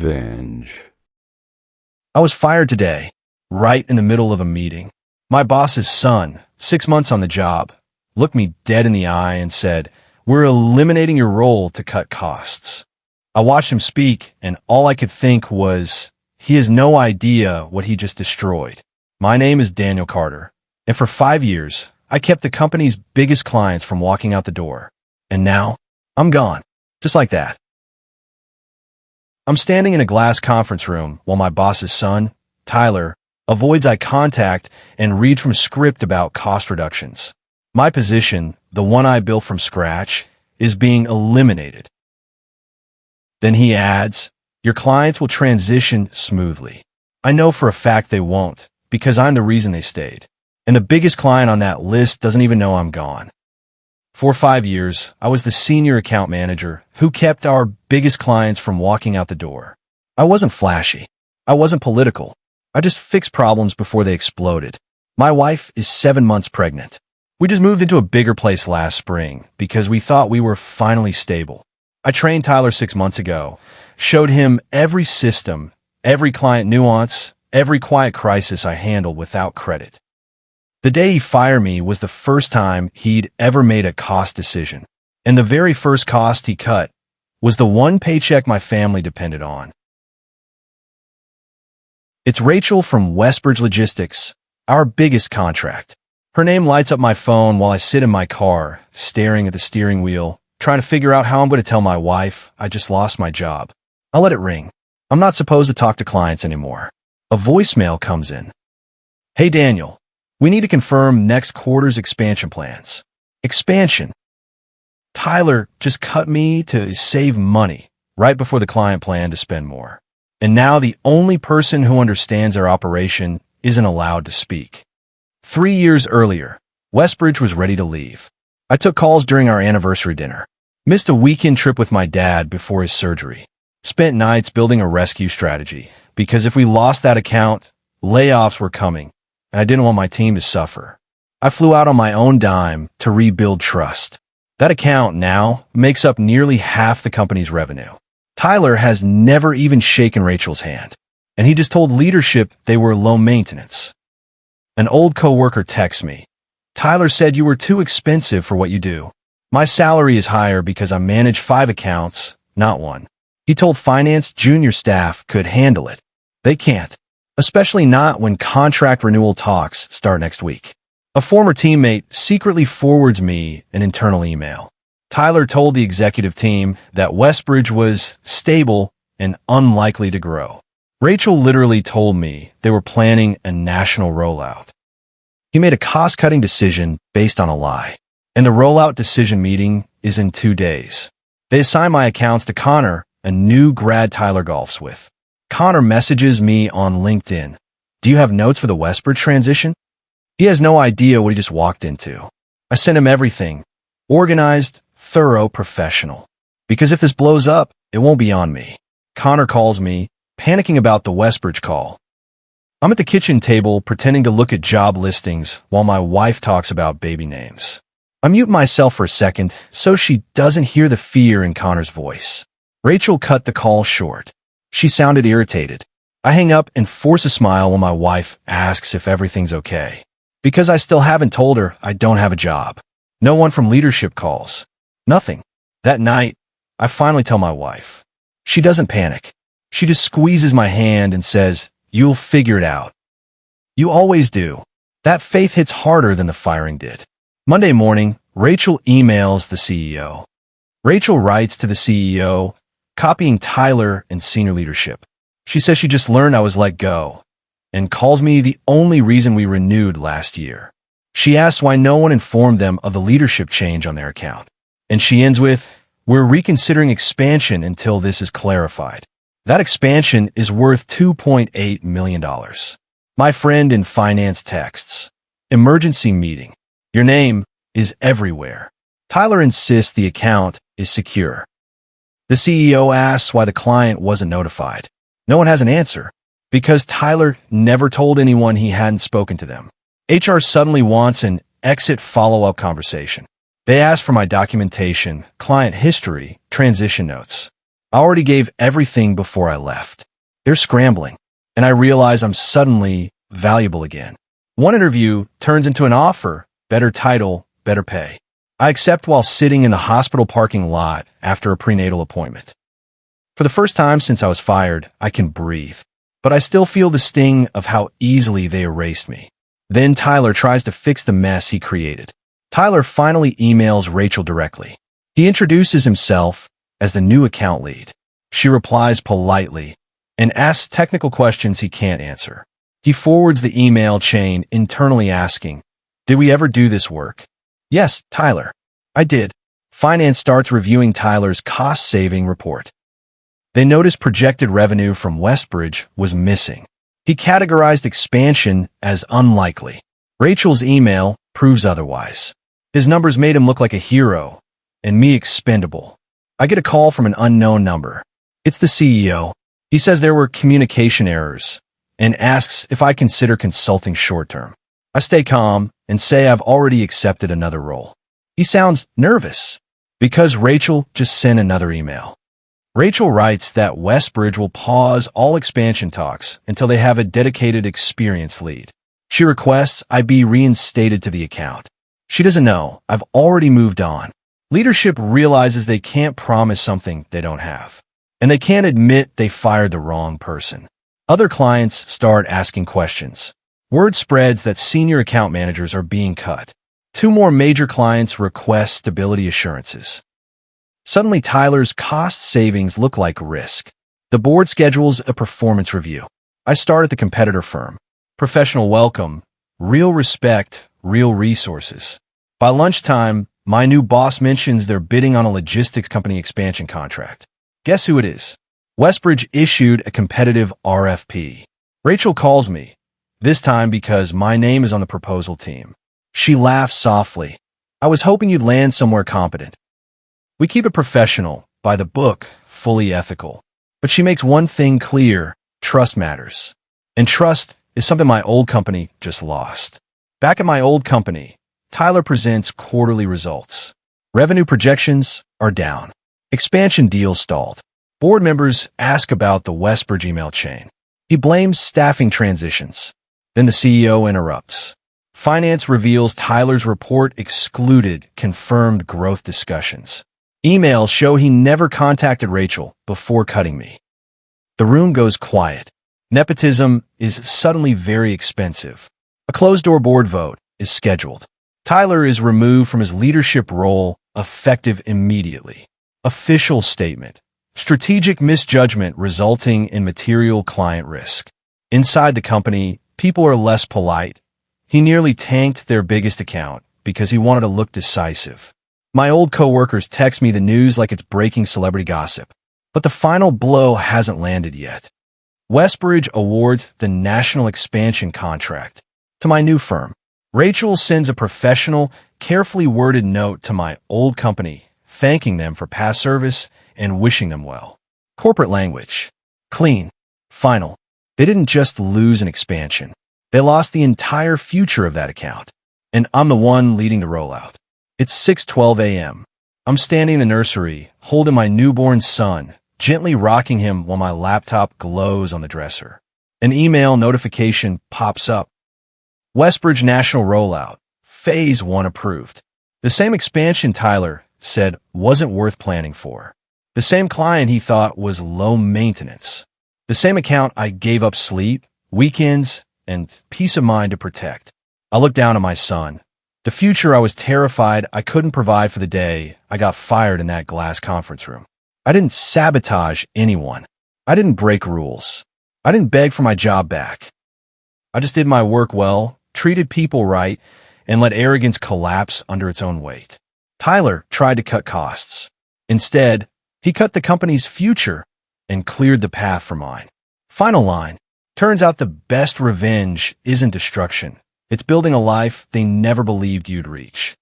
Revenge. I was fired today, right in the middle of a meeting. My boss's son, 6 months on the job, looked me dead in the eye and said, "We're eliminating your role to cut costs." I watched him speak, and all I could think was, he has no idea what he just destroyed. My name is Daniel Carter, and for 5 years, I kept the company's biggest clients from walking out the door. And now, I'm gone, just like that. I'm standing in a glass conference room while my boss's son, Tyler, avoids eye contact and read from script about cost reductions. My position, the one I built from scratch, is being eliminated. Then he adds, "Your clients will transition smoothly." I know for a fact they won't, because I'm the reason they stayed. And the biggest client on that list doesn't even know I'm gone. For 5 years, I was the senior account manager who kept our biggest clients from walking out the door. I wasn't flashy. I wasn't political. I just fixed problems before they exploded. My wife is 7 months pregnant. We just moved into a bigger place last spring because we thought we were finally stable. I trained Tyler 6 months ago, showed him every system, every client nuance, every quiet crisis I handled without credit. The day he fired me was the first time he'd ever made a cost decision. And the very first cost he cut was the one paycheck my family depended on. It's Rachel from Westbridge Logistics, our biggest contract. Her name lights up my phone while I sit in my car, staring at the steering wheel, trying to figure out how I'm going to tell my wife I just lost my job. I'll let it ring. I'm not supposed to talk to clients anymore. A voicemail comes in. "Hey Daniel, we need to confirm next quarter's expansion plans." Expansion. Tyler just cut me to save money right before the client planned to spend more. And now the only person who understands our operation isn't allowed to speak. 3 years earlier, Westbridge was ready to leave. I took calls during our anniversary dinner. Missed a weekend trip with my dad before his surgery. Spent nights building a rescue strategy, because if we lost that account, layoffs were coming, and I didn't want my team to suffer. I flew out on my own dime to rebuild trust. That account now makes up nearly half the company's revenue. Tyler has never even shaken Rachel's hand, and he just told leadership they were low maintenance. An old coworker texts me, "Tyler said you were too expensive for what you do. My salary is higher because I manage 5 accounts, not one." He told finance junior staff could handle it. They can't, especially not when contract renewal talks start next week. A former teammate secretly forwards me an internal email. Tyler told the executive team that Westbridge was stable and unlikely to grow. Rachel literally told me they were planning a national rollout. He made a cost-cutting decision based on a lie. And the rollout decision meeting is in 2 days. They assign my accounts to Connor, a new grad Tyler golfs with. Connor messages me on LinkedIn. "Do you have notes for the Westbridge transition?" He has no idea what he just walked into. I sent him everything. Organized, thorough, professional. Because if this blows up, it won't be on me. Connor calls me, panicking about the Westbridge call. I'm at the kitchen table pretending to look at job listings while my wife talks about baby names. I mute myself for a second so she doesn't hear the fear in Connor's voice. Rachel cut the call short. She sounded irritated. I hang up and force a smile when my wife asks if everything's okay. Because I still haven't told her I don't have a job. No one from leadership calls. Nothing. That night, I finally tell my wife. She doesn't panic. She just squeezes my hand and says, "You'll figure it out." You always do. That faith hits harder than the firing did. Monday morning, Rachel emails the CEO. Rachel writes to the CEO, copying Tyler and senior leadership. She says she just learned I was let go, and calls me the only reason we renewed last year. She asks why no one informed them of the leadership change on their account. And she ends with, "We're reconsidering expansion until this is clarified." That expansion is worth $2.8 million. My friend in finance texts, "Emergency meeting. Your name is everywhere." Tyler insists the account is secure. The CEO asks why the client wasn't notified. No one has an answer, because Tyler never told anyone he hadn't spoken to them. HR suddenly wants an exit follow-up conversation. They ask for my documentation, client history, transition notes. I already gave everything before I left. They're scrambling, and I realize I'm suddenly valuable again. One interview turns into an offer, better title, better pay. I accept while sitting in the hospital parking lot after a prenatal appointment. For the first time since I was fired, I can breathe, but I still feel the sting of how easily they erased me. Then Tyler tries to fix the mess he created. Tyler finally emails Rachel directly. He introduces himself as the new account lead. She replies politely and asks technical questions he can't answer. He forwards the email chain internally asking, "Did we ever do this work?" "Yes, Tyler. I did." Finance starts reviewing Tyler's cost-saving report. They notice projected revenue from Westbridge was missing. He categorized expansion as unlikely. Rachel's email proves otherwise. His numbers made him look like a hero, and me expendable. I get a call from an unknown number. It's the CEO. He says there were communication errors and asks if I consider consulting short-term. I stay calm and say I've already accepted another role. He sounds nervous because Rachel just sent another email. Rachel writes that Westbridge will pause all expansion talks until they have a dedicated, experienced lead. She requests I be reinstated to the account. She doesn't know I've already moved on. Leadership realizes they can't promise something they don't have, and they can't admit they fired the wrong person. Other clients start asking questions. Word spreads that senior account managers are being cut. 2 more major clients request stability assurances. Suddenly, Tyler's cost savings look like risk. The board schedules a performance review. I start at the competitor firm. Professional welcome, real respect, real resources. By lunchtime, my new boss mentions they're bidding on a logistics company expansion contract. Guess who it is? Westbridge issued a competitive RFP. Rachel calls me, this time because my name is on the proposal team. She laughs softly. I was hoping you'd land somewhere competent. We keep it professional, by the book, fully ethical. But she makes one thing clear, trust matters. And trust is something my old company just lost. Back at my old company, Tyler presents quarterly results. Revenue projections are down. Expansion deals stalled. Board members ask about the Westbridge email chain. He blames staffing transitions. Then the CEO interrupts. Finance reveals Tyler's report excluded confirmed growth discussions. Emails show he never contacted Rachel before cutting me. The room goes quiet. Nepotism is suddenly very expensive. A closed-door board vote is scheduled. Tyler is removed from his leadership role, effective immediately. Official statement. Strategic misjudgment resulting in material client risk. Inside the company, people are less polite. He nearly tanked their biggest account because he wanted to look decisive. My old coworkers text me the news like it's breaking celebrity gossip. But the final blow hasn't landed yet. Westbridge awards the national expansion contract to my new firm. Rachel sends a professional, carefully worded note to my old company, thanking them for past service and wishing them well. Corporate language. Clean. Final. They didn't just lose an expansion. They lost the entire future of that account. And I'm the one leading the rollout. It's 6:12 a.m. I'm standing in the nursery, holding my newborn son, gently rocking him while my laptop glows on the dresser. An email notification pops up. Westbridge National Rollout. Phase 1 approved. The same expansion Tyler said wasn't worth planning for. The same client he thought was low maintenance. The same account I gave up sleep, weekends, and peace of mind to protect. I looked down at my son. The future I was terrified I couldn't provide for the day I got fired in that glass conference room. I didn't sabotage anyone. I didn't break rules. I didn't beg for my job back. I just did my work well, treated people right, and let arrogance collapse under its own weight. Tyler tried to cut costs. Instead, he cut the company's future and cleared the path for mine. Final line. Turns out the best revenge isn't destruction. It's building a life they never believed you'd reach.